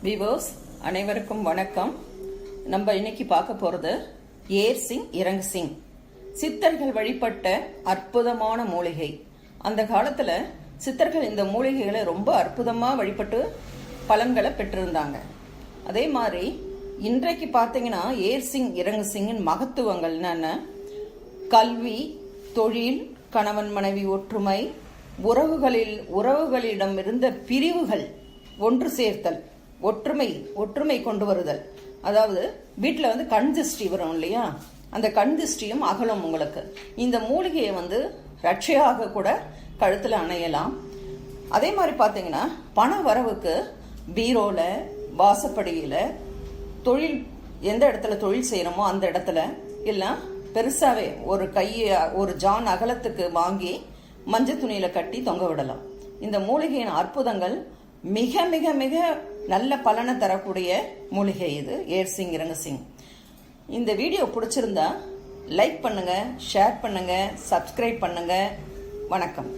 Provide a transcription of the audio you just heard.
Viewers அனைவருக்கும் வணக்கம். நம்ம இன்னைக்கு பார்க்க போறது ஏர்சிங் இறங்குசிங் சித்தர்கள் வழிபட்ட அற்புதமான மூலிகை. அந்த காலத்துல சித்தர்கள் இந்த மூலிகைகளை ரொம்ப அற்புதமா வழிபட்டு பலன்களை பெற்றிருந்தாங்க. அதே மாதிரி இன்றைக்கு பார்த்தீங்கன்னா ஏர்சிங் இறங்குசிங்கின் மகத்துவங்கள் என்னென்ன, கல்வி, தொழில், கணவன் மனைவி ஒற்றுமை, உறவுகளிடம் இருந்த பிரிவுகள் ஒன்று சேர்த்தல், ஒற்றுமை கொண்டு வருதல். அதாவது வீட்டில் கண் திருஷ்டி வரும் இல்லையா, அந்த கண் திருஷ்டியும் அகலும். உங்களுக்கு இந்த மூலிகையை ரட்சையாக கூட கழுத்தில் அணையலாம். அதே மாதிரி பார்த்தீங்கன்னா பண வரவுக்கு பீரோல, வாசப்படியில், தொழில் எந்த இடத்துல தொழில் செய்யறோமோ அந்த இடத்துல எல்லாம் பெருசாவே ஒரு ஜான் அகலத்துக்கு வாங்கி மஞ்சள் துணியில கட்டி தொங்க விடலாம். இந்த மூலிகையின் அற்புதங்கள் மிக மிக மிக நல்ல பலனை தரக்கூடிய மூலிகை இது ஏர்சிங் இறங்குசிங். இந்த வீடியோ பிடிச்சிருந்தா லைக் பண்ணுங்க, ஷேர் பண்ணுங்க, சப்ஸ்கிரைப் பண்ணுங்க. வணக்கம்.